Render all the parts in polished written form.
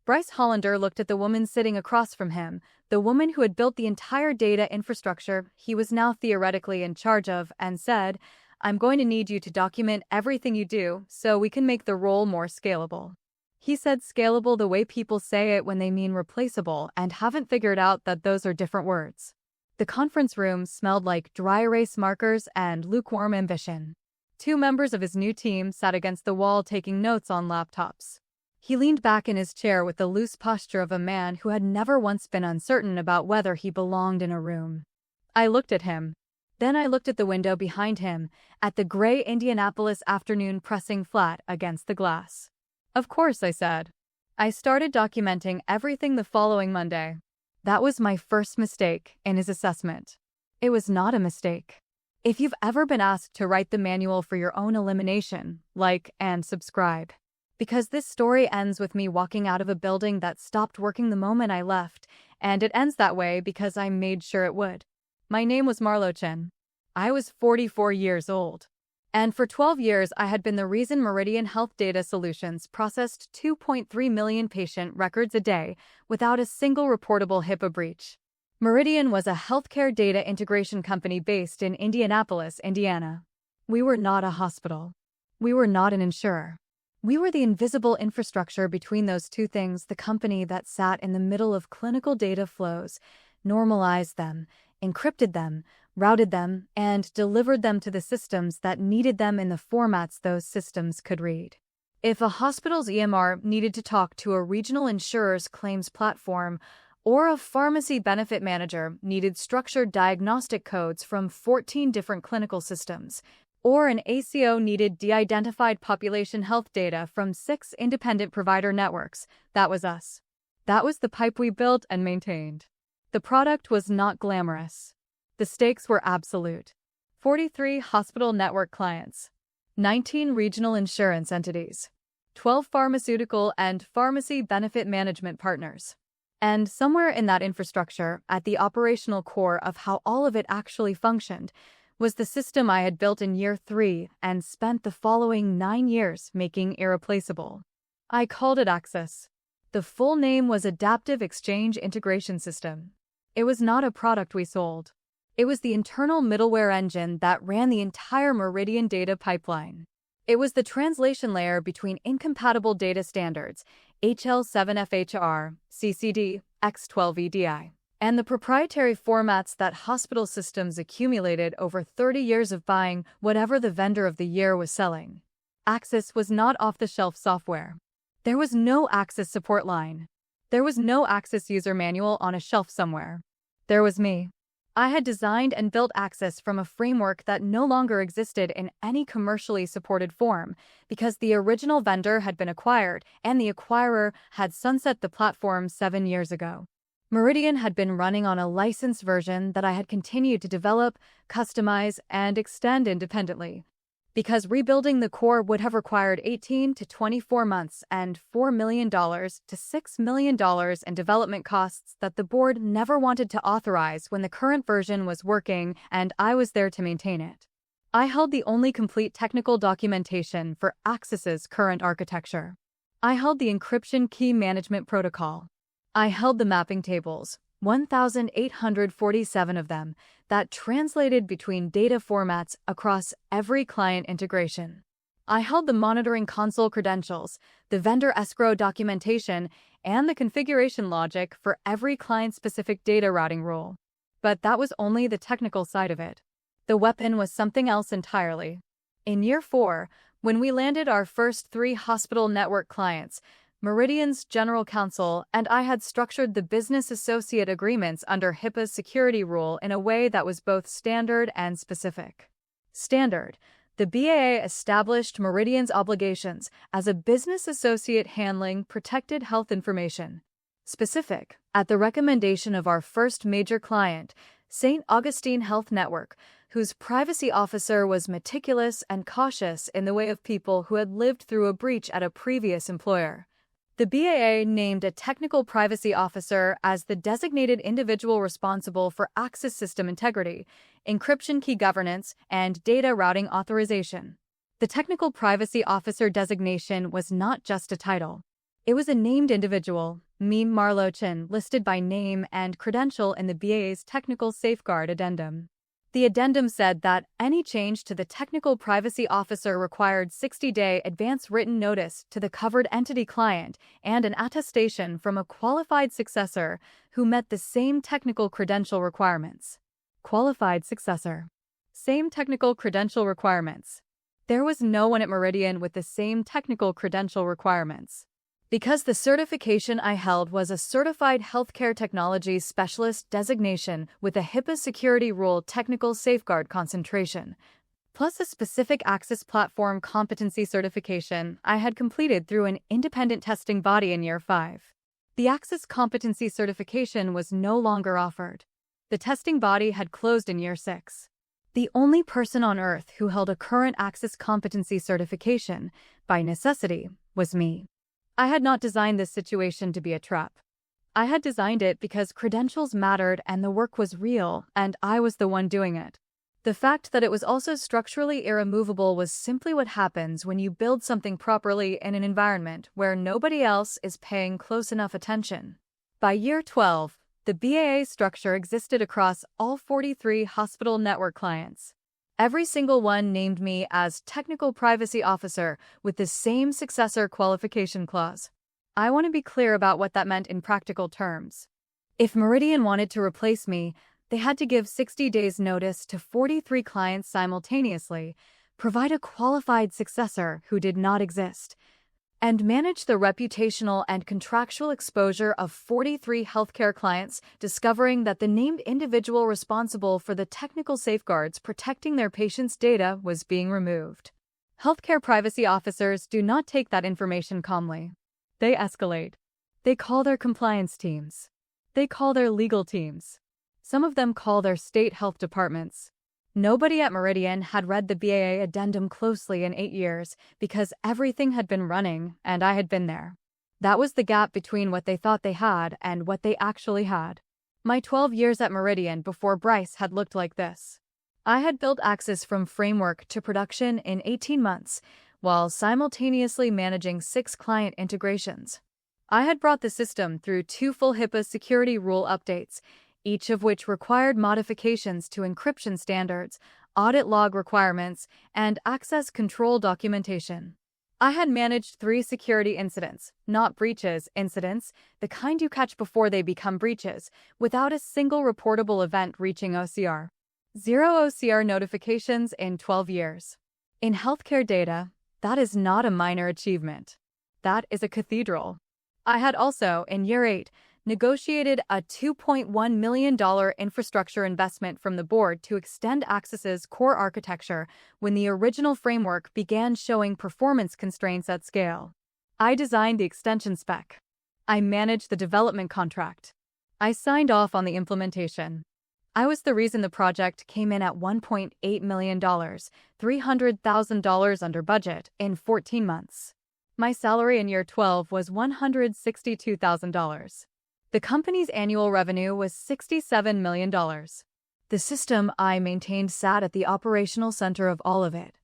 Bryce Hollander looked at the woman sitting across from him, the woman who had built the entire data infrastructure he was now theoretically in charge of, and said, "I'm going to need you to document everything you do so we can make the role more scalable." He said scalable the way people say it when they mean replaceable and haven't figured out that those are different words. The conference room smelled like dry erase markers and lukewarm ambition. Two members of his new team sat against the wall taking notes on laptops. He leaned back in his chair with the loose posture of a man who had never once been uncertain about whether he belonged in a room. I looked at him. Then I looked at the window behind him, at the gray Indianapolis afternoon pressing flat against the glass. "Of course," I said. I started documenting everything the following Monday. That was my first mistake in his assessment. It was not a mistake. If you've ever been asked to write the manual for your own elimination, like and subscribe. Because this story ends with me walking out of a building that stopped working the moment I left, and it ends that way because I made sure it would. My name was Marlo Chen. I was 44 years old. And for 12 years I had been the reason Meridian Health Data Solutions processed 2.3 million patient records a day without a single reportable HIPAA breach. Meridian was a healthcare data integration company based in Indianapolis, Indiana. We were not a hospital. We were not an insurer. We were the invisible infrastructure between those two things, the company that sat in the middle of clinical data flows, normalized them, encrypted them, routed them, and delivered them to the systems that needed them in the formats those systems could read. If a hospital's EMR needed to talk to a regional insurer's claims platform, or a pharmacy benefit manager needed structured diagnostic codes from 14 different clinical systems, or an ACO needed de-identified population health data from 6 independent provider networks, that was us. That was the pipe we built and maintained. The product was not glamorous. The stakes were absolute. 43 hospital network clients, 19 regional insurance entities, 12 pharmaceutical and pharmacy benefit management partners. And somewhere in that infrastructure, at the operational core of how all of it actually functioned, was the system I had built in year 3 and spent the following 9 years making irreplaceable. I called it Access. The full name was Adaptive Exchange Integration System. It was not a product we sold. It was the internal middleware engine that ran the entire Meridian data pipeline. It was the translation layer between incompatible data standards, HL7FHR, CCD, X12EDI, and the proprietary formats that hospital systems accumulated over 30 years of buying whatever the vendor of the year was selling. Access was not off-the-shelf software. There was no Access support line. There was no Access user manual on a shelf somewhere. There was me. I had designed and built Access from a framework that no longer existed in any commercially supported form because the original vendor had been acquired and the acquirer had sunset the platform 7 years ago. Meridian had been running on a licensed version that I had continued to develop, customize, and extend independently. Because rebuilding the core would have required 18 to 24 months and $4 million to $6 million in development costs that the board never wanted to authorize when the current version was working and I was there to maintain it. I held the only complete technical documentation for Access's current architecture. I held the encryption key management protocol. I held the mapping tables, 1,847 of them, that translated between data formats across every client integration. I held the monitoring console credentials, the vendor escrow documentation, and the configuration logic for every client-specific data routing rule. But that was only the technical side of it. The weapon was something else entirely. In year 4, when we landed our first 3 hospital network clients, Meridian's general counsel and I had structured the business associate agreements under HIPAA's security rule in a way that was both standard and specific. Standard: the BAA established Meridian's obligations as a business associate handling protected health information. Specific: at the recommendation of our first major client, St. Augustine Health Network, whose privacy officer was meticulous and cautious in the way of people who had lived through a breach at a previous employer. The BAA named a technical privacy officer as the designated individual responsible for Access system integrity, encryption key governance, and data routing authorization. The technical privacy officer designation was not just a title. It was a named individual, me Marlochin, listed by name and credential in the BA's Technical Safeguard Addendum. The addendum said that any change to the technical privacy officer required 60-day advance written notice to the covered entity client and an attestation from a qualified successor who met the same technical credential requirements. Qualified successor. Same technical credential requirements. There was no one at Meridian with the same technical credential requirements. Because the certification I held was a Certified Healthcare Technology Specialist designation with a HIPAA security rule technical safeguard concentration, plus a specific Access Platform competency certification I had completed through an independent testing body in Year 5. The Access competency certification was no longer offered. The testing body had closed in Year 6. The only person on Earth who held a current Access competency certification, by necessity, was me. I had not designed this situation to be a trap. I had designed it because credentials mattered and the work was real, and I was the one doing it. The fact that it was also structurally irremovable was simply what happens when you build something properly in an environment where nobody else is paying close enough attention. By Year 12, the BAA structure existed across all 43 hospital network clients. Every single one named me as Technical Privacy Officer with the same successor qualification clause. I want to be clear about what that meant in practical terms. If Meridian wanted to replace me, they had to give 60 days notice to 43 clients simultaneously, provide a qualified successor who did not exist, and manage the reputational and contractual exposure of 43 healthcare clients, discovering that the named individual responsible for the technical safeguards protecting their patients' data was being removed. Healthcare privacy officers do not take that information calmly. They escalate. They call their compliance teams. They call their legal teams. Some of them call their state health departments. Nobody at Meridian had read the BAA addendum closely in 8 years because everything had been running and I had been there. That was the gap between what they thought they had and what they actually had. My 12 years at Meridian before Bryce had looked like this. I had built Access from framework to production in 18 months, while simultaneously managing 6 client integrations. I had brought the system through 2 full HIPAA security rule updates, each of which required modifications to encryption standards, audit log requirements, and access control documentation. I had managed 3 security incidents, not breaches, incidents, the kind you catch before they become breaches, without a single reportable event reaching OCR. 0 OCR notifications in 12 years. In healthcare data, that is not a minor achievement. That is a cathedral. I had also, in Year 8, negotiated a $2.1 million infrastructure investment from the board to extend Access's core architecture when the original framework began showing performance constraints at scale. I designed the extension spec. I managed the development contract. I signed off on the implementation. I was the reason the project came in at $1.8 million, $300,000 under budget, in 14 months. My salary in Year 12 was $162,000. The company's annual revenue was $67 million. The system I maintained sat at the operational center of all of it.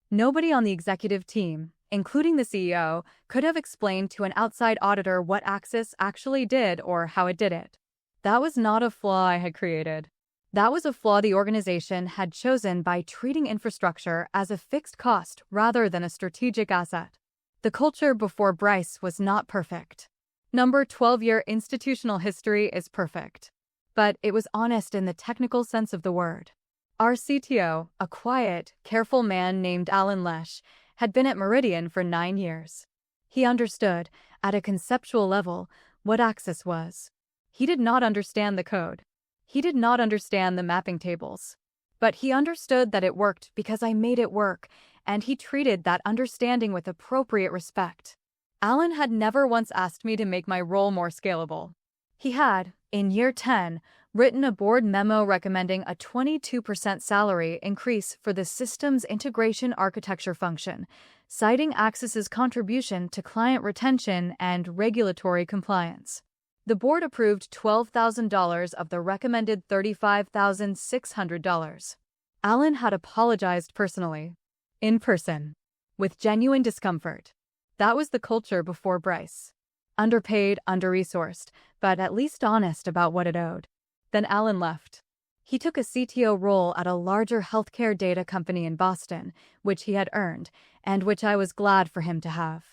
Nobody on the executive team, including the CEO, could have explained to an outside auditor what Access actually did or how it did it. That was not a flaw I had created. That was a flaw the organization had chosen by treating infrastructure as a fixed cost rather than a strategic asset. The culture before Bryce was not perfect. Number 12-year institutional history is perfect. But it was honest in the technical sense of the word. Our CTO, a quiet, careful man named Alan Lesh, had been at Meridian for 9 years. He understood, at a conceptual level, what Access was. He did not understand the code. He did not understand the mapping tables. But he understood that it worked because I made it work, and he treated that understanding with appropriate respect. Alan had never once asked me to make my role more scalable. He had, in Year 10, written a board memo recommending a 22% salary increase for the system's integration architecture function, citing Access's contribution to client retention and regulatory compliance. The board approved $12,000 of the recommended $35,600. Alan had apologized personally, in person, with genuine discomfort. That was the culture before Bryce. Underpaid, under-resourced, but at least honest about what it owed. Then Alan left. He took a CTO role at a larger healthcare data company in Boston, which he had earned, and which I was glad for him to have.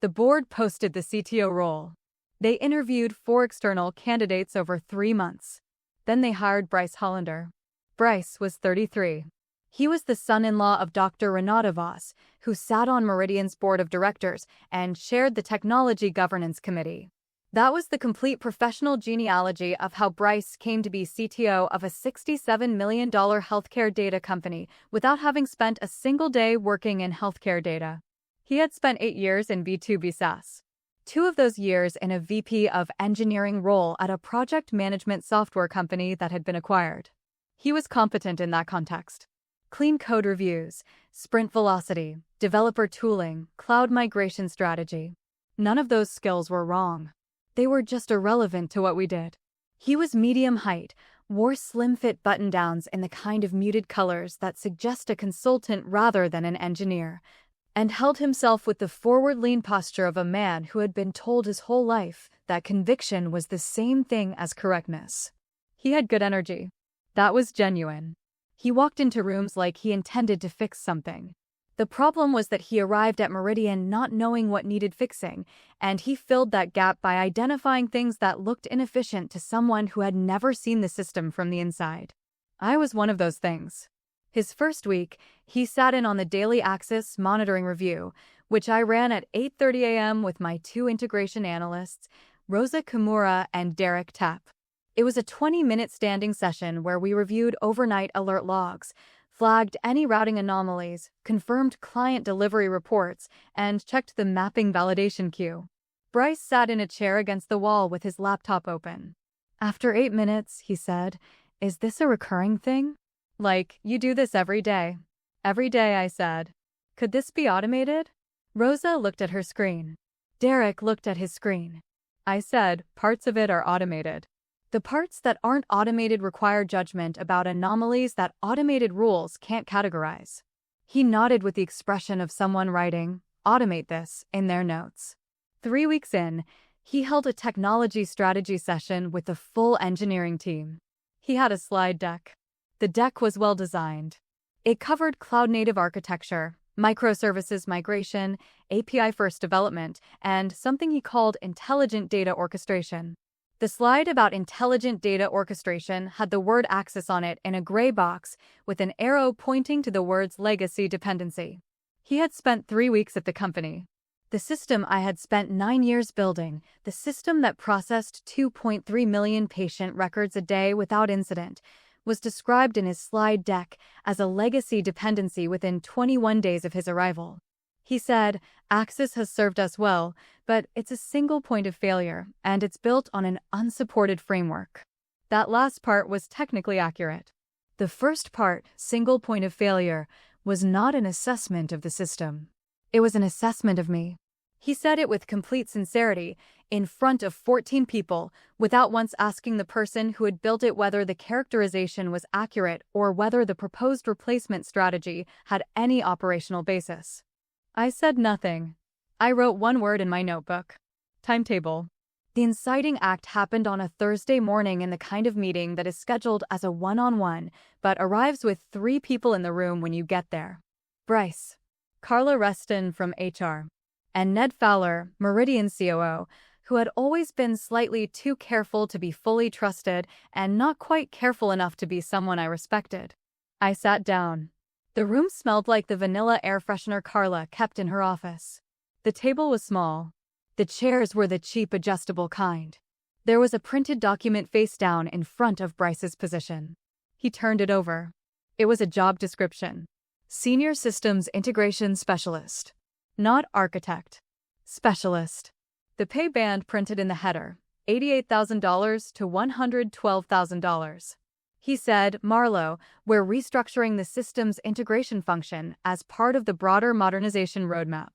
The board posted the CTO role. They interviewed 4 external candidates over 3 months. Then they hired Bryce Hollander. Bryce was 33. He was the son-in-law of Dr. Renata Voss, who sat on Meridian's board of directors and chaired the technology governance committee. That was the complete professional genealogy of how Bryce came to be CTO of a $67 million healthcare data company without having spent a single day working in healthcare data. He had spent 8 years in B2B SaaS. 2 of those years in a VP of engineering role at a project management software company that had been acquired. He was competent in that context. Clean code reviews, sprint velocity, developer tooling, cloud migration strategy. None of those skills were wrong. They were just irrelevant to what we did. He was medium height, wore slim-fit button-downs in the kind of muted colors that suggest a consultant rather than an engineer, and held himself with the forward lean posture of a man who had been told his whole life that conviction was the same thing as correctness. He had good energy. That was genuine. He walked into rooms like he intended to fix something. The problem was that he arrived at Meridian not knowing what needed fixing, and he filled that gap by identifying things that looked inefficient to someone who had never seen the system from the inside. I was one of those things. His first week, he sat in on the daily Axis monitoring review, which I ran at 8:30 a.m. with my 2 integration analysts, Rosa Kimura and Derek Tapp. It was a 20-minute standing session where we reviewed overnight alert logs, flagged any routing anomalies, confirmed client delivery reports, and checked the mapping validation queue. Bryce sat in a chair against the wall with his laptop open. After 8 minutes, he said, "Is this a recurring thing?" "Like, you do this every day." "Every day," I said. "Could this be automated?" Rosa looked at her screen. Derek looked at his screen. I said, "Parts of it are automated. The parts that aren't automated require judgment about anomalies that automated rules can't categorize." He nodded with the expression of someone writing, "Automate this," in their notes. 3 weeks in, he held a technology strategy session with the full engineering team. He had a slide deck. The deck was well designed. It covered cloud-native architecture, microservices migration, API-first development, and something he called intelligent data orchestration. The slide about intelligent data orchestration had the word Axis on it in a gray box with an arrow pointing to the words legacy dependency. He had spent 3 weeks at the company. The system I had spent 9 years building, the system that processed 2.3 million patient records a day without incident, was described in his slide deck as a legacy dependency within 21 days of his arrival. He said, "Axis has served us well, but it's a single point of failure, and it's built on an unsupported framework." That last part was technically accurate. The first part, single point of failure, was not an assessment of the system. It was an assessment of me. He said it with complete sincerity, in front of 14 people, without once asking the person who had built it whether the characterization was accurate or whether the proposed replacement strategy had any operational basis. I said nothing. I wrote 1 word in my notebook. Timetable. The inciting act happened on a Thursday morning in the kind of meeting that is scheduled as a one-on-one, but arrives with 3 people in the room when you get there. Bryce, Carla Reston from HR, and Ned Fowler, Meridian COO, who had always been slightly too careful to be fully trusted and not quite careful enough to be someone I respected. I sat down. The room smelled like the vanilla air freshener Carla kept in her office. The table was small. The chairs were the cheap adjustable kind. There was a printed document face down in front of Bryce's position. He turned it over. It was a job description. Senior Systems Integration Specialist. Not architect. Specialist. The pay band printed in the header, $88,000 to $112,000. He said, "Marlo, we're restructuring the systems integration function as part of the broader modernization roadmap.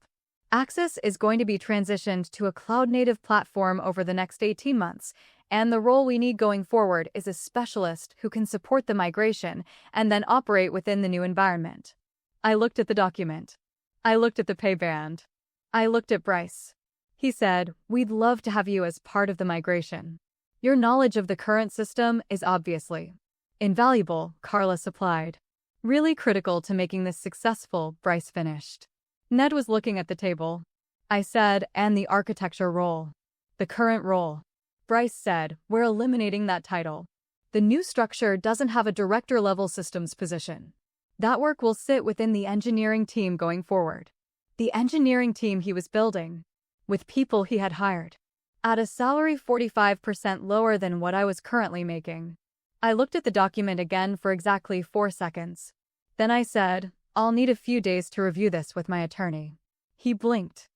Axis is going to be transitioned to a cloud-native platform over the next 18 months, and the role we need going forward is a specialist who can support the migration and then operate within the new environment." I looked at the document. I looked at the pay band. I looked at Bryce. He said, "We'd love to have you as part of the migration. Your knowledge of the current system is obviously invaluable," Carla supplied. "Really critical to making this successful," Bryce finished. Ned was looking at the table. I said, "And the architecture role." "The current role." Bryce said, "We're eliminating that title. The new structure doesn't have a director-level systems position. That work will sit within the engineering team going forward." The engineering team he was building, with people he had hired, at a salary 45% lower than what I was currently making. I looked at the document again for exactly 4 seconds. Then I said, "I'll need a few days to review this with my attorney." He blinked.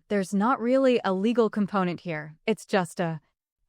There's not really a legal component here. It's just a..."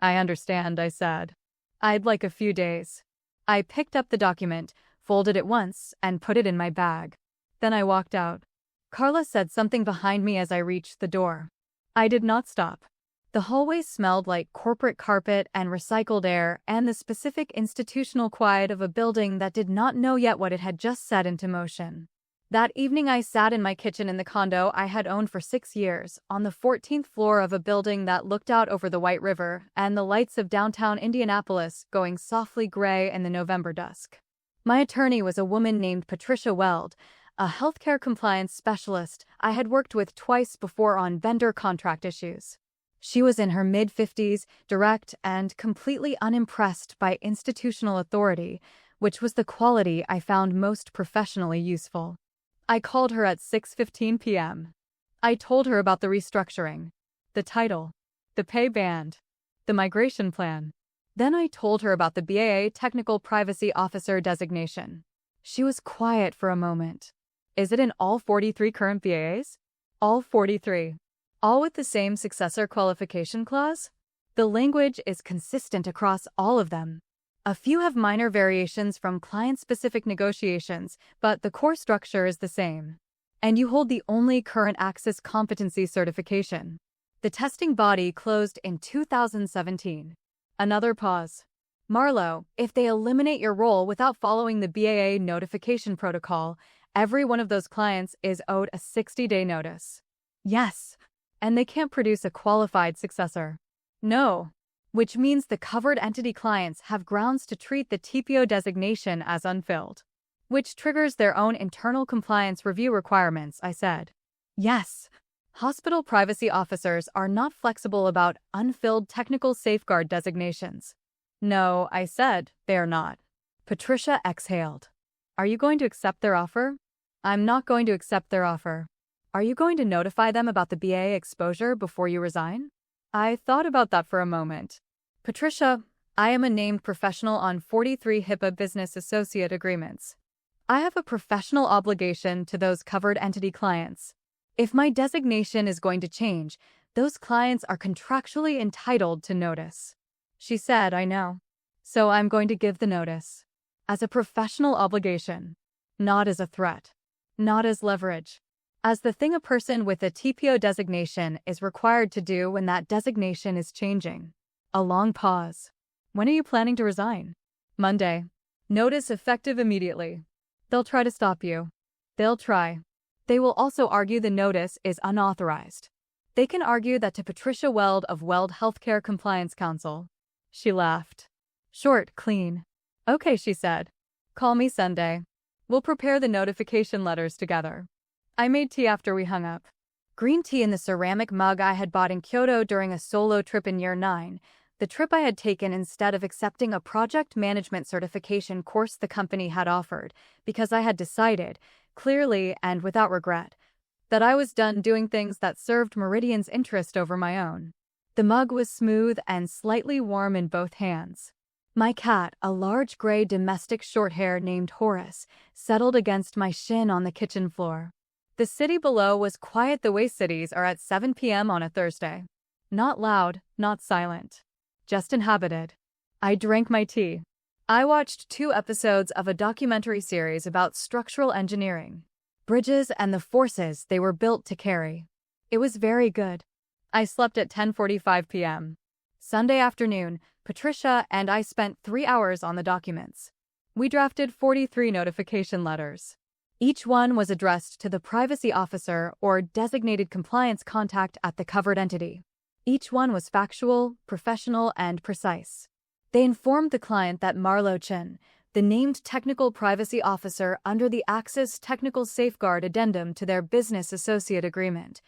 "I understand," I said. "I'd like a few days." I picked up the document, folded it once, and put it in my bag. Then I walked out. Carla said something behind me as I reached the door. I did not stop. The hallway smelled like corporate carpet and recycled air and the specific institutional quiet of a building that did not know yet what it had just set into motion. That evening I sat in my kitchen in the condo I had owned for 6 years, on the 14th floor of a building that looked out over the White River and the lights of downtown Indianapolis going softly gray in the November dusk. My attorney was a woman named Patricia Weld, a healthcare compliance specialist I had worked with twice before on vendor contract issues. She was in her mid-50s, direct and completely unimpressed by institutional authority, which was the quality I found most professionally useful. I called her at 6:15 p.m. I told her about the restructuring, the title, the pay band, the migration plan. Then I told her about the BAA Technical Privacy Officer designation. She was quiet for a moment. "Is it in all 43 current BAAs?" "All 43. All with the same successor qualification clause?" "The language is consistent across all of them. A few have minor variations from client-specific negotiations, but the core structure is the same. And you hold the only current Axis competency certification. The testing body closed in 2017. Another pause. "Marlo, if they eliminate your role without following the BAA notification protocol, every one of those clients is owed a 60-day notice." "Yes. And they can't produce a qualified successor." "No. Which means the covered entity clients have grounds to treat the TPO designation as unfilled. Which triggers their own internal compliance review requirements," I said. "Yes. Hospital privacy officers are not flexible about unfilled technical safeguard designations." "No," I said, "they're not." Patricia exhaled. "Are you going to accept their offer?" "I'm not going to accept their offer." "Are you going to notify them about the BAA exposure before you resign?" I thought about that for a moment. "Patricia, I am a named professional on 43 HIPAA business associate agreements. I have a professional obligation to those covered entity clients. If my designation is going to change, those clients are contractually entitled to notice." She said, "I know. So I'm going to give the notice. As a professional obligation. Not as a threat. Not as leverage. As the thing a person with a TPO designation is required to do when that designation is changing." A long pause. "When are you planning to resign?" "Monday. Notice effective immediately." "They'll try to stop you." "They'll try. They will also argue the notice is unauthorized. They can argue that to Patricia Weld of Weld Healthcare Compliance Council." She laughed. "Short, clean." "Okay," she said. "Call me Sunday. We'll prepare the notification letters together." I made tea after we hung up. Green tea in the ceramic mug I had bought in Kyoto during a solo trip in year 9, the trip I had taken instead of accepting a project management certification course the company had offered, because I had decided, clearly and without regret, that I was done doing things that served Meridian's interest over my own. The mug was smooth and slightly warm in both hands. My cat, a large gray domestic shorthair named Horace, settled against my shin on the kitchen floor. The city below was quiet the way cities are at 7 p.m. on a Thursday. Not loud, not silent. Just inhabited. I drank my tea. I watched 2 episodes of a documentary series about structural engineering, bridges and the forces they were built to carry. It was very good. I slept at 10:45 p.m. Sunday afternoon, Patricia and I spent 3 hours on the documents. We drafted 43 notification letters. Each one was addressed to the privacy officer or designated compliance contact at the covered entity. Each one was factual, professional, and precise. They informed the client that Marlo Chen, the named technical privacy officer under the Access Technical Safeguard Addendum to their business associate agreement,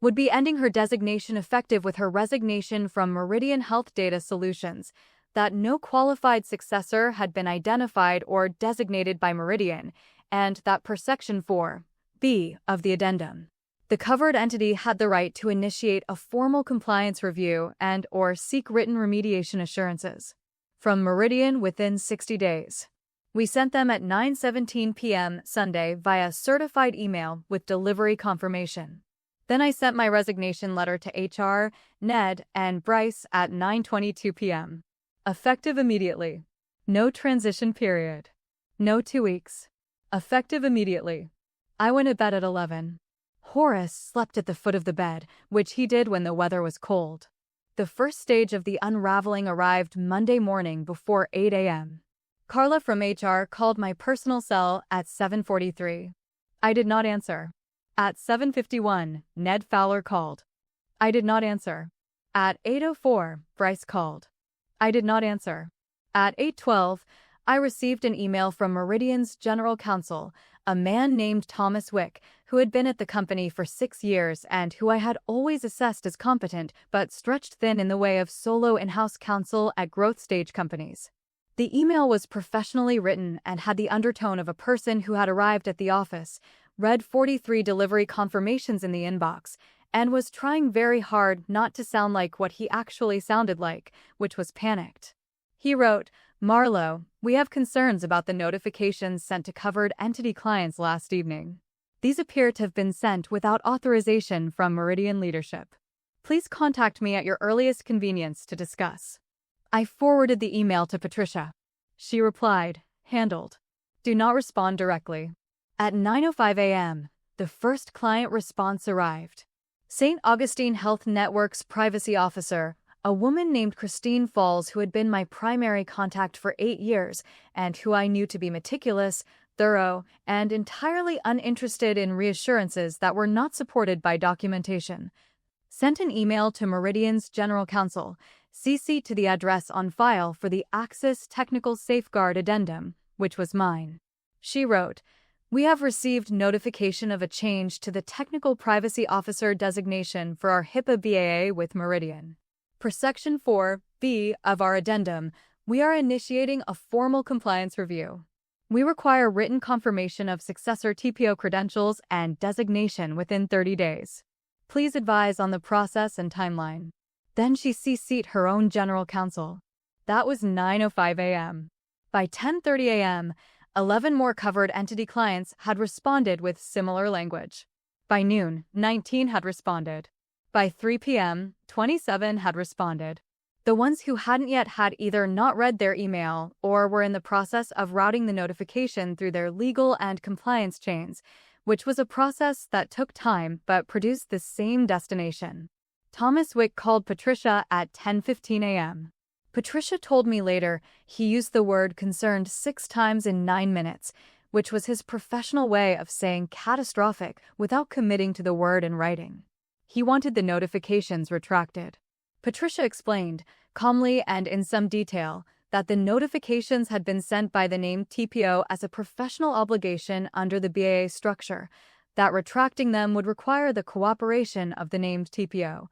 would be ending her designation effective with her resignation from Meridian Health Data Solutions, that no qualified successor had been identified or designated by Meridian, and that per Section 4(b) of the addendum, the covered entity had the right to initiate a formal compliance review and/or seek written remediation assurances from Meridian within 60 days. We sent them at 9:17 p.m. Sunday via certified email with delivery confirmation. Then I sent my resignation letter to HR, Ned, and Bryce at 9:22 p.m. Effective immediately. No transition period. No 2 weeks. Effective immediately. I went to bed at 11. Horace slept at the foot of the bed, which he did when the weather was cold. The first stage of the unraveling arrived Monday morning before 8 a.m. Carla from HR called my personal cell at 7:43. I did not answer. At 7:51, Ned Fowler called. I did not answer. At 8:04, Bryce called. I did not answer. At 8:12, I received an email from Meridian's general counsel, a man named Thomas Wick, who had been at the company for 6 years and who I had always assessed as competent but stretched thin in the way of solo in-house counsel at growth stage companies. The email was professionally written and had the undertone of a person who had arrived at the office, read 43 delivery confirmations in the inbox, and was trying very hard not to sound like what he actually sounded like, which was panicked. He wrote, "Marlo, we have concerns about the notifications sent to covered entity clients last evening. These appear to have been sent without authorization from Meridian leadership. Please contact me at your earliest convenience to discuss." I forwarded the email to Patricia. She replied, "Handled. Do not respond directly." At 9:05 a.m., the first client response arrived. St. Augustine Health Network's privacy officer, a woman named Christine Falls, who had been my primary contact for 8 years and who I knew to be meticulous, thorough, and entirely uninterested in reassurances that were not supported by documentation, sent an email to Meridian's general counsel, CC'd to the address on file for the Access Technical Safeguard Addendum, which was mine. She wrote, "We have received notification of a change to the Technical Privacy Officer designation for our HIPAA BAA with Meridian. Per Section 4(b) of our addendum, we are initiating a formal compliance review. We require written confirmation of successor TPO credentials and designation within 30 days. Please advise on the process and timeline." Then she CC'd her own general counsel. That was 9:05 a.m. By 10:30 a.m., 11 more covered entity clients had responded with similar language. By noon, 19 had responded. By 3 p.m., 27 had responded. The ones who hadn't yet had either not read their email or were in the process of routing the notification through their legal and compliance chains, which was a process that took time but produced the same destination. Thomas Wick called Patricia at 10:15 a.m. Patricia told me later he used the word concerned 6 times in 9 minutes, which was his professional way of saying catastrophic without committing to the word in writing. He wanted the notifications retracted. Patricia explained, calmly and in some detail, that the notifications had been sent by the named TPO as a professional obligation under the BAA structure, that retracting them would require the cooperation of the named TPO,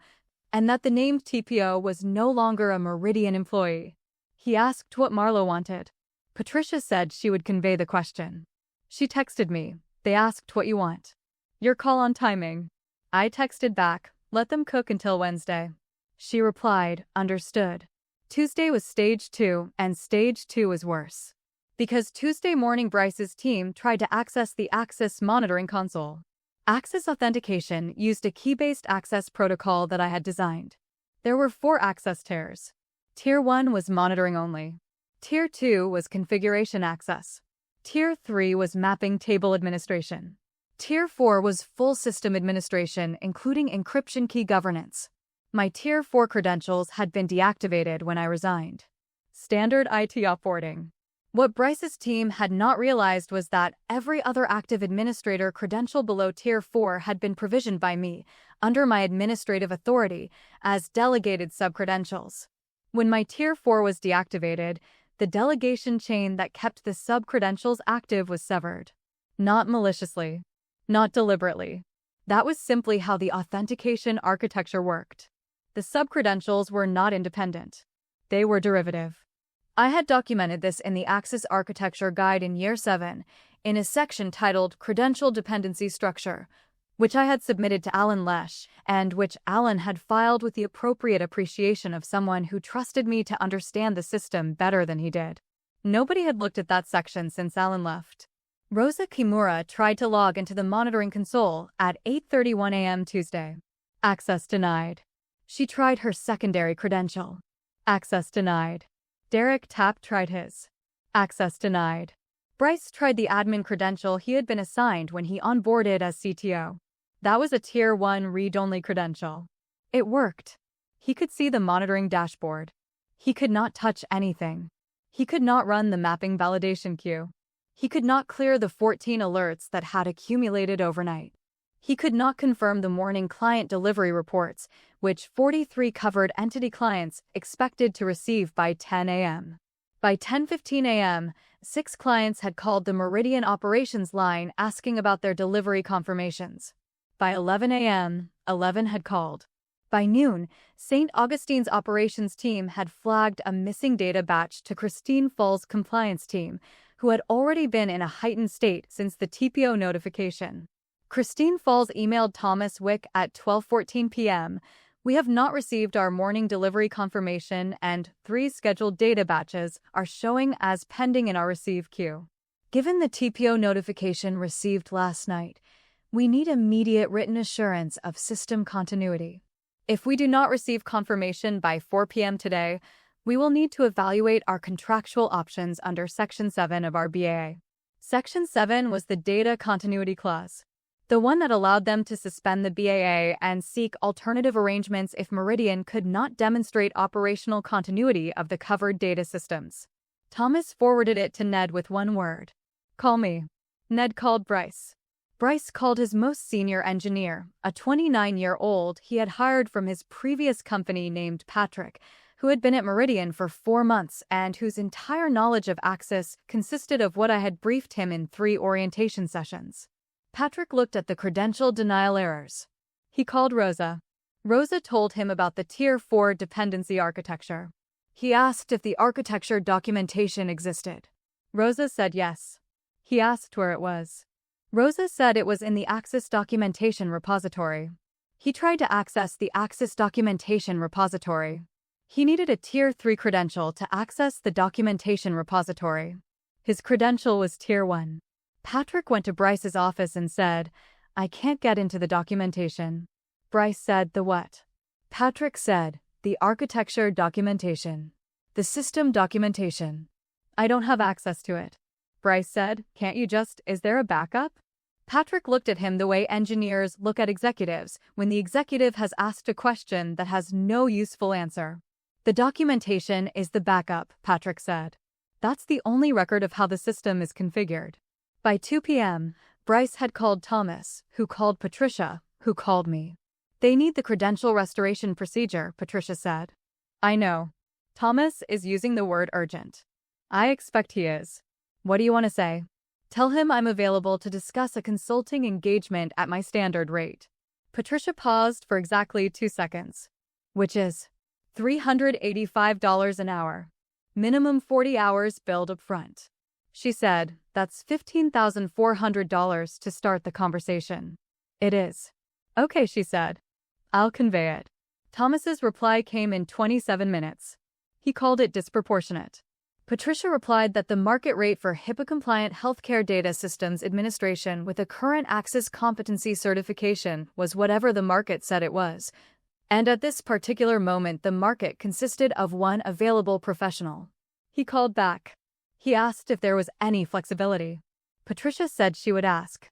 and that the named TPO was no longer a Meridian employee. He asked what Marlo wanted. Patricia said she would convey the question. She texted me, "They asked what you want. Your call on timing." I texted back, "Let them cook until Wednesday." She replied, "Understood." Tuesday was stage 2, and stage 2 was worse. Because Tuesday morning Bryce's team tried to access the Access monitoring console. Access authentication used a key-based access protocol that I had designed. There were 4 access tiers. Tier 1 was monitoring only. Tier 2 was configuration access. Tier 3 was mapping table administration. Tier 4 was full system administration, including encryption key governance. My Tier 4 credentials had been deactivated when I resigned. Standard IT offboarding. What Bryce's team had not realized was that every other active administrator credential below Tier 4 had been provisioned by me, under my administrative authority, as delegated subcredentials. When my Tier 4 was deactivated, the delegation chain that kept the subcredentials active was severed. Not maliciously. Not deliberately. That was simply how the authentication architecture worked. The subcredentials were not independent. They were derivative. I had documented this in the Access Architecture Guide in Year 7, in a section titled Credential Dependency Structure, which I had submitted to Alan Lesh, and which Alan had filed with the appropriate appreciation of someone who trusted me to understand the system better than he did. Nobody had looked at that section since Alan left. Rosa Kimura tried to log into the monitoring console at 8:31 a.m. Tuesday. Access denied. She tried her secondary credential. Access denied. Derek Tapp tried his. Access denied. Bryce tried the admin credential he had been assigned when he onboarded as CTO. That was a Tier 1 read-only credential. It worked. He could see the monitoring dashboard. He could not touch anything. He could not run the mapping validation queue. He could not clear the 14 alerts that had accumulated overnight. He could not confirm the morning client delivery reports, which 43 covered entity clients expected to receive by 10 a.m. By 10:15 a.m., 6 clients had called the Meridian operations line asking about their delivery confirmations. By 11 a.m., 11 had called. By noon, St. Augustine's operations team had flagged a missing data batch to Christine Fall's compliance team, who had already been in a heightened state since the TPO notification. Christine Falls emailed Thomas Wick at 12:14 p.m. We have not received our morning delivery confirmation and 3 scheduled data batches are showing as pending in our receive queue. Given the TPO notification received last night, we need immediate written assurance of system continuity. If we do not receive confirmation by 4 p.m. today, we will need to evaluate our contractual options under Section 7 of our BAA. Section 7 was the data continuity clause, the one that allowed them to suspend the BAA and seek alternative arrangements if Meridian could not demonstrate operational continuity of the covered data systems. Thomas forwarded it to Ned with one word. Call me. Ned called Bryce. Bryce called his most senior engineer, a 29-year-old he had hired from his previous company named Patrick, who had been at Meridian for 4 months and whose entire knowledge of Access consisted of what I had briefed him in 3 orientation sessions. Patrick looked at the credential denial errors. He called Rosa. Rosa told him about the Tier 4 dependency architecture. He asked if the architecture documentation existed. Rosa said yes. He asked where it was. Rosa said it was in the Access documentation repository. He tried to access the Access documentation repository. He needed a Tier 3 credential to access the documentation repository. His credential was Tier 1. Patrick went to Bryce's office and said, I can't get into the documentation. Bryce said, the what? Patrick said, the architecture documentation. The system documentation. I don't have access to it. Bryce said, can't you just, is there a backup? Patrick looked at him the way engineers look at executives when the executive has asked a question that has no useful answer. The documentation is the backup, Patrick said. That's the only record of how the system is configured. By 2 p.m., Bryce had called Thomas, who called Patricia, who called me. They need the credential restoration procedure, Patricia said. I know. Thomas is using the word urgent. I expect he is. What do you want to say? Tell him I'm available to discuss a consulting engagement at my standard rate. Patricia paused for exactly 2 seconds. Which is $385 an hour. Minimum 40 hours billed up front. She said, that's $15,400 to start the conversation. It is. Okay, she said. I'll convey it. Thomas's reply came in 27 minutes. He called it disproportionate. Patricia replied that the market rate for HIPAA-compliant healthcare data systems administration with a current Access competency certification was whatever the market said it was. And at this particular moment, the market consisted of one available professional. He called back. He asked if there was any flexibility. Patricia said she would ask.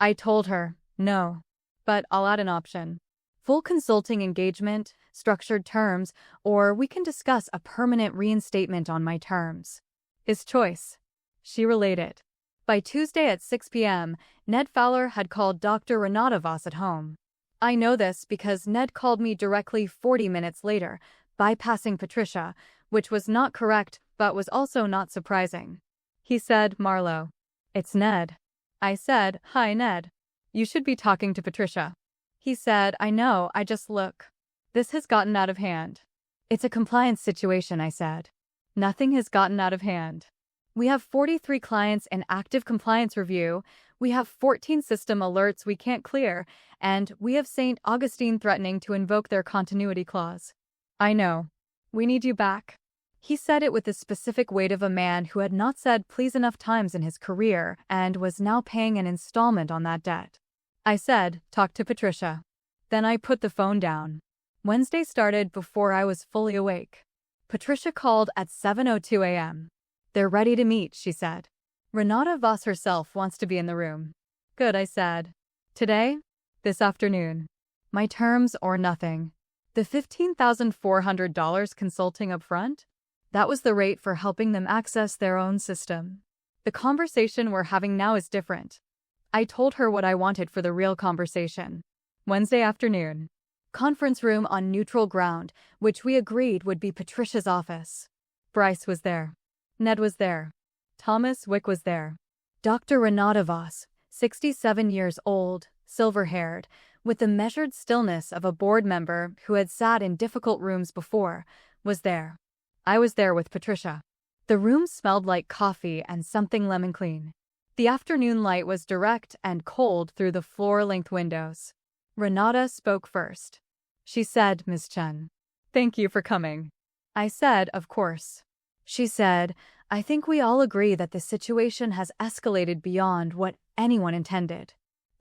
I told her, no. But I'll add an option. Full consulting engagement, structured terms, or we can discuss a permanent reinstatement on my terms. His choice. She related. By Tuesday at 6 p.m., Ned Fowler had called Dr. Renata Voss at home. I know this because Ned called me directly 40 minutes later, bypassing Patricia, which was not correct but was also not surprising. He said, Marlo. It's Ned. I said, hi Ned. You should be talking to Patricia. He said, I know, I just look. This has gotten out of hand. It's a compliance situation, I said. Nothing has gotten out of hand. We have 43 clients in active compliance review, we have 14 system alerts we can't clear, and we have St. Augustine threatening to invoke their continuity clause. I know. We need you back. He said it with the specific weight of a man who had not said please enough times in his career and was now paying an installment on that debt. I said, talk to Patricia. Then I put the phone down. Wednesday started before I was fully awake. Patricia called at 7:02 a.m. They're ready to meet, she said. Renata Voss herself wants to be in the room. Good, I said. Today? This afternoon. My terms or nothing. The $15,400 consulting up front? That was the rate for helping them access their own system. The conversation we're having now is different. I told her what I wanted for the real conversation. Wednesday afternoon. Conference room on neutral ground, which we agreed would be Patricia's office. Bryce was there. Ned was there. Thomas Wick was there. Dr. Renata Voss, 67 years old, silver-haired, with the measured stillness of a board member who had sat in difficult rooms before, was there. I was there with Patricia. The room smelled like coffee and something lemon clean. The afternoon light was direct and cold through the floor-length windows. Renata spoke first. She said, Ms. Chen. Thank you for coming. I said, of course. She said, I think we all agree that the situation has escalated beyond what anyone intended.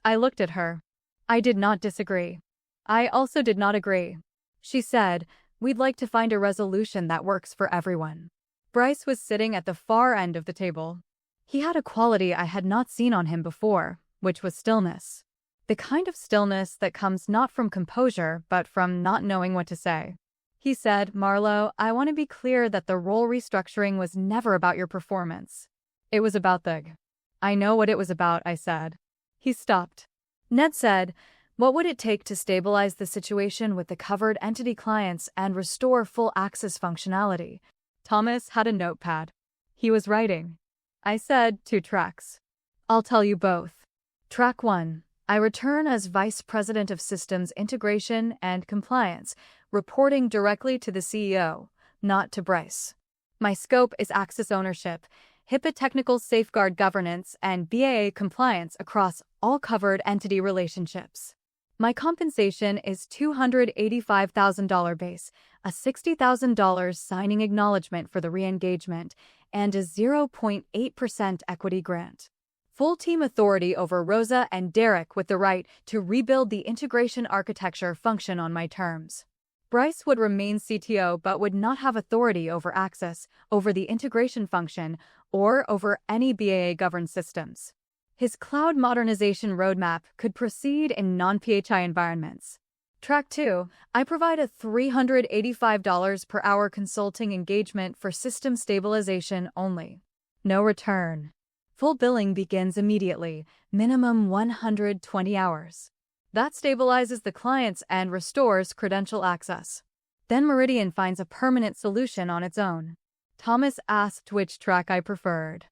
I looked at her. I did not disagree. I also did not agree. She said, we'd like to find a resolution that works for everyone. Bryce was sitting at the far end of the table. He had a quality I had not seen on him before, which was stillness. The kind of stillness that comes not from composure, but from not knowing what to say. He said, Marlo, I want to be clear that the role restructuring was never about your performance. It was about the... I know what it was about, I said. He stopped. Ned said, what would it take to stabilize the situation with the covered entity clients and restore full access functionality? Thomas had a notepad. He was writing. I said, 2 tracks. I'll tell you both. Track 1. I return as Vice President of Systems Integration and Compliance, reporting directly to the CEO, not to Bryce. My scope is access ownership, HIPAA technical safeguard governance, and BAA compliance across all covered entity relationships. My compensation is $285,000 base, a $60,000 signing acknowledgement for the re-engagement, and a 0.8% equity grant. Full team authority over Rosa and Derek with the right to rebuild the integration architecture function on my terms. Bryce would remain CTO but would not have authority over access, over the integration function, or over any BAA-governed systems. His cloud modernization roadmap could proceed in non-PHI environments. Track 2, I provide a $385 per hour consulting engagement for system stabilization only. No return. Full billing begins immediately, minimum 120 hours. That stabilizes the clients and restores credential access. Then Meridian finds a permanent solution on its own. Thomas asked which track I preferred.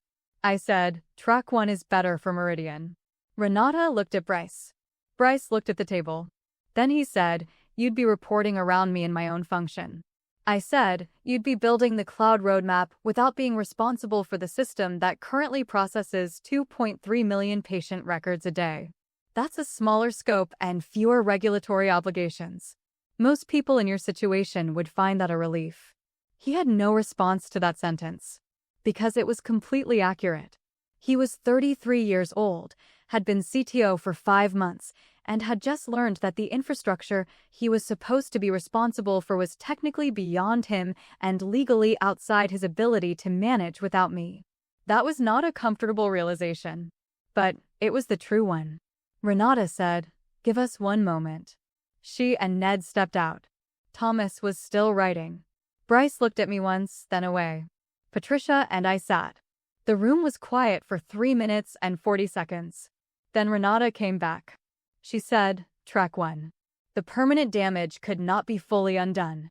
I said, track 1 is better for Meridian. Renata looked at Bryce. Bryce looked at the table. Then he said, you'd be reporting around me in my own function. I said, you'd be building the cloud roadmap without being responsible for the system that currently processes 2.3 million patient records a day. That's a smaller scope and fewer regulatory obligations. Most people in your situation would find that a relief. He had no response to that sentence, because it was completely accurate. He was 33 years old, had been CTO for 5 months, and had just learned that the infrastructure he was supposed to be responsible for was technically beyond him and legally outside his ability to manage without me. That was not a comfortable realization, but it was the true one. Renata said, give us 1 moment. She and Ned stepped out. Thomas was still writing. Bryce looked at me once, then away. Patricia and I sat. The room was quiet for 3 minutes and 40 seconds. Then Renata came back. She said, "Track 1. The permanent damage could not be fully undone."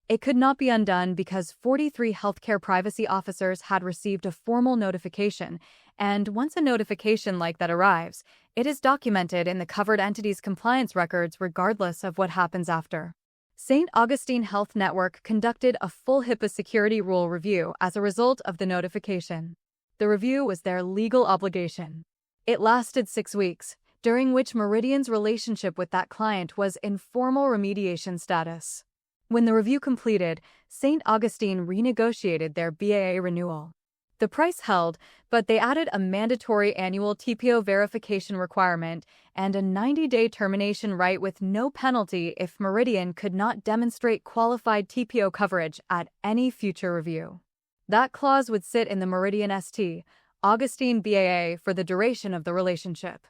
It could not be undone because 43 healthcare privacy officers had received a formal notification, and once a notification like that arrives, it is documented in the covered entity's compliance records regardless of what happens after. St. Augustine Health Network conducted a full HIPAA security rule review as a result of the notification. The review was their legal obligation. It lasted 6 weeks, during which Meridian's relationship with that client was in formal remediation status. When the review completed, St. Augustine renegotiated their BAA renewal. The price held, but they added a mandatory annual TPO verification requirement and a 90-day termination right with no penalty if Meridian could not demonstrate qualified TPO coverage at any future review. That clause would sit in the Meridian St. Augustine BAA for the duration of the relationship.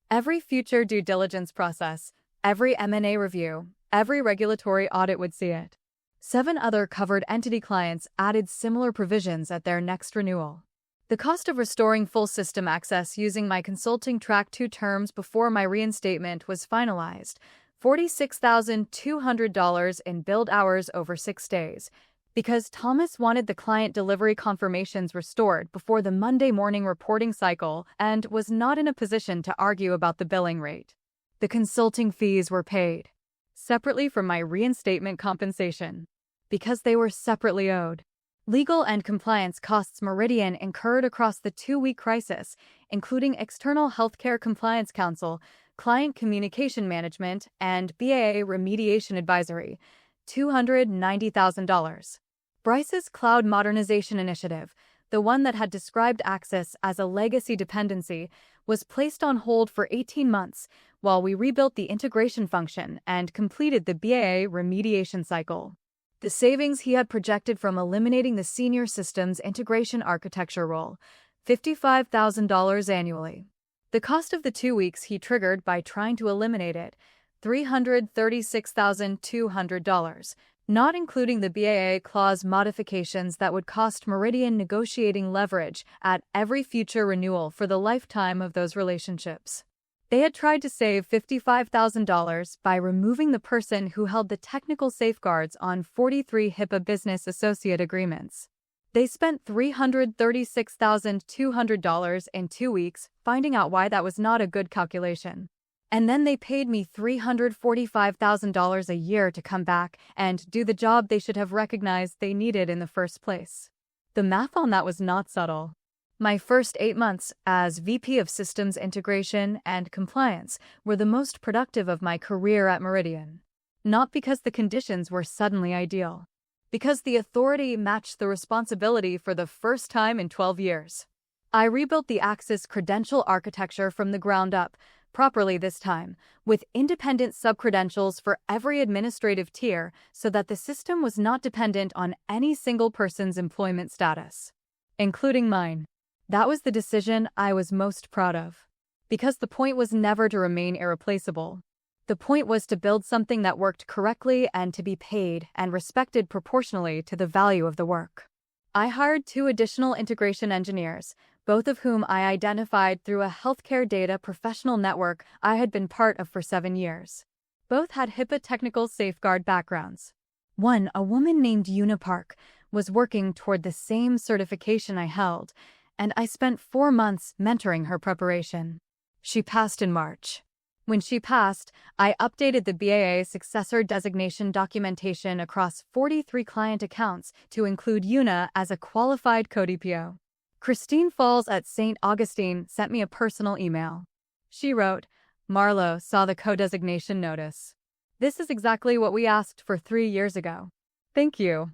Every future due diligence process, every M&A review, every regulatory audit would see it. 7 other covered entity clients added similar provisions at their next renewal. The cost of restoring full system access using my consulting track 2 terms before my reinstatement was finalized, $46,200 in billed hours over 6 days, because Thomas wanted the client delivery confirmations restored before the Monday morning reporting cycle and was not in a position to argue about the billing rate. The consulting fees were paid separately from my reinstatement compensation, because they were separately owed. Legal and compliance costs Meridian incurred across the 2-week crisis, including external healthcare compliance counsel, client communication management, and BAA remediation advisory, $290,000. Bryce's cloud modernization initiative, the one that had described Axis as a legacy dependency, was placed on hold for 18 months while we rebuilt the integration function and completed the BAA remediation cycle. The savings he had projected from eliminating the senior systems integration architecture role, $55,000 annually. The cost of the 2 weeks he triggered by trying to eliminate it, $336,200, not including the BAA clause modifications that would cost Meridian negotiating leverage at every future renewal for the lifetime of those relationships. They had tried to save $55,000 by removing the person who held the technical safeguards on 43 HIPAA business associate agreements. They spent $336,200 in 2 weeks finding out why that was not a good calculation. And then they paid me $345,000 a year to come back and do the job they should have recognized they needed in the first place. The math on that was not subtle. My first 8 months as VP of Systems Integration and Compliance were the most productive of my career at Meridian. Not because the conditions were suddenly ideal. Because the authority matched the responsibility for the first time in 12 years. I rebuilt the Axis credential architecture from the ground up, properly this time, with independent subcredentials for every administrative tier so that the system was not dependent on any single person's employment status, including mine. That was the decision I was most proud of. Because the point was never to remain irreplaceable. The point was to build something that worked correctly and to be paid and respected proportionally to the value of the work. I hired 2 additional integration engineers, both of whom I identified through a healthcare data professional network I had been part of for 7 years. Both had HIPAA technical safeguard backgrounds. One, a woman named Una Park, was working toward the same certification I held, and I spent 4 months mentoring her preparation. She passed in March. When she passed, I updated the BAA successor designation documentation across 43 client accounts to include Una as a qualified co-DPO. Christine Falls at St. Augustine sent me a personal email. She wrote, "Marlo saw the co-designation notice. This is exactly what we asked for 3 years ago. Thank you."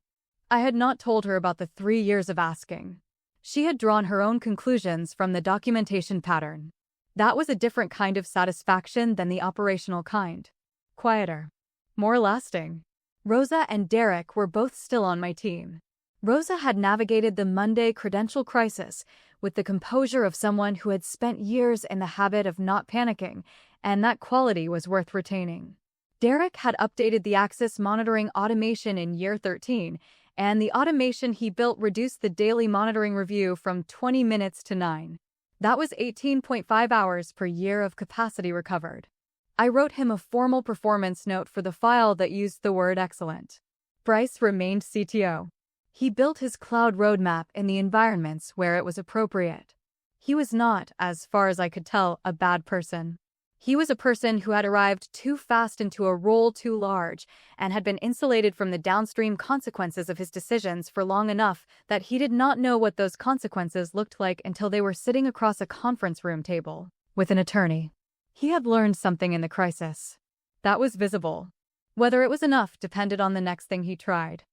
I had not told her about the 3 years of asking. She had drawn her own conclusions from the documentation pattern. That was a different kind of satisfaction than the operational kind. Quieter. More lasting. Rosa and Derek were both still on my team. Rosa had navigated the Monday credential crisis with the composure of someone who had spent years in the habit of not panicking, and that quality was worth retaining. Derek had updated the Axis monitoring automation in year 13, and the automation he built reduced the daily monitoring review from 20 minutes to 9. That was 18.5 hours per year of capacity recovered. I wrote him a formal performance note for the file that used the word excellent. Bryce remained CTO. He built his cloud roadmap in the environments where it was appropriate. He was not, as far as I could tell, a bad person. He was a person who had arrived too fast into a role too large and had been insulated from the downstream consequences of his decisions for long enough that he did not know what those consequences looked like until they were sitting across a conference room table with an attorney. He had learned something in the crisis. That was visible. Whether it was enough depended on the next thing he tried.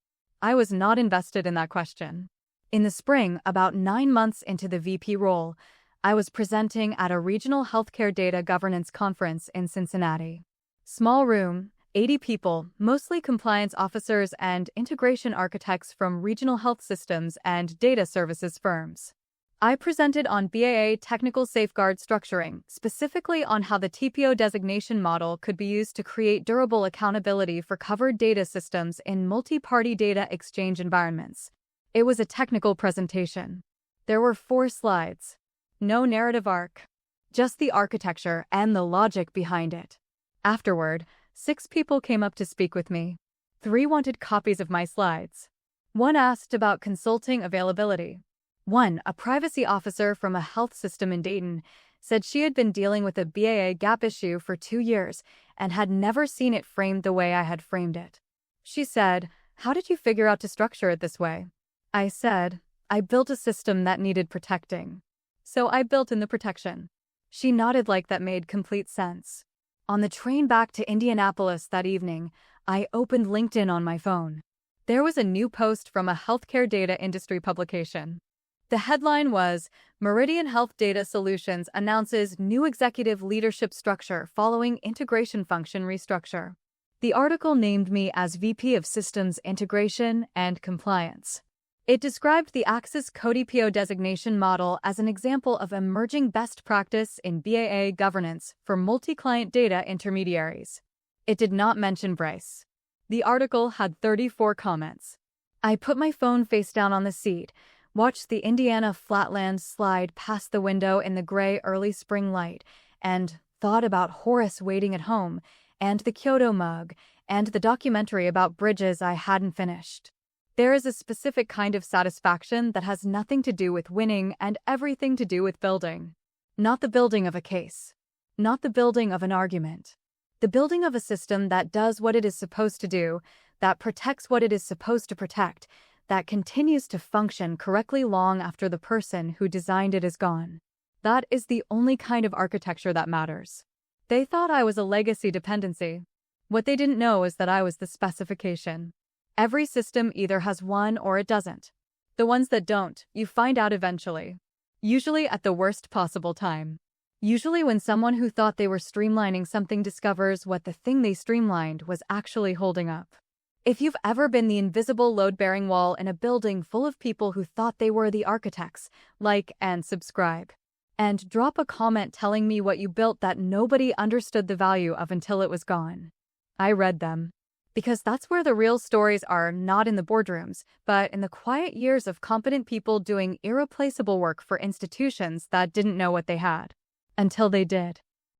I was not invested in that question. In the spring, about 9 months into the VP role, I was presenting at a regional healthcare data governance conference in Cincinnati. Small room, 80 people, mostly compliance officers and integration architects from regional health systems and data services firms. I presented on BAA technical safeguard structuring, specifically on how the TPO designation model could be used to create durable accountability for covered data systems in multi-party data exchange environments. It was a technical presentation. There were 4 slides. No narrative arc. Just the architecture and the logic behind it. Afterward, 6 people came up to speak with me. 3 wanted copies of my slides. 1 asked about consulting availability. 1, a privacy officer from a health system in Dayton, said she had been dealing with a BAA gap issue for 2 years and had never seen it framed the way I had framed it. She said, "How did you figure out to structure it this way?" I said, "I built a system that needed protecting. So I built in the protection." She nodded like that made complete sense. On the train back to Indianapolis that evening, I opened LinkedIn on my phone. There was a new post from a healthcare data industry publication. The headline was, "Meridian Health Data Solutions announces new executive leadership structure following integration function restructure." The article named me as VP of Systems Integration and Compliance. It described the Axis CodePO designation model as an example of emerging best practice in BAA governance for multi-client data intermediaries. It did not mention Bryce. The article had 34 comments. I put my phone face down on the seat, watched the Indiana flatlands slide past the window in the gray early spring light, and thought about Horace waiting at home, and the Kyoto mug, and the documentary about bridges I hadn't finished. There is a specific kind of satisfaction that has nothing to do with winning and everything to do with building. Not the building of a case. Not the building of an argument. The building of a system that does what it is supposed to do, that protects what it is supposed to protect, that continues to function correctly long after the person who designed it is gone. That is the only kind of architecture that matters. They thought I was a legacy dependency. What they didn't know is that I was the specification. Every system either has one or it doesn't. The ones that don't, you find out eventually. Usually at the worst possible time. Usually when someone who thought they were streamlining something discovers what the thing they streamlined was actually holding up. If you've ever been the invisible load-bearing wall in a building full of people who thought they were the architects, like and subscribe. And drop a comment telling me what you built that nobody understood the value of until it was gone. I read them. Because that's where the real stories are, not in the boardrooms, but in the quiet years of competent people doing irreplaceable work for institutions that didn't know what they had. Until they did.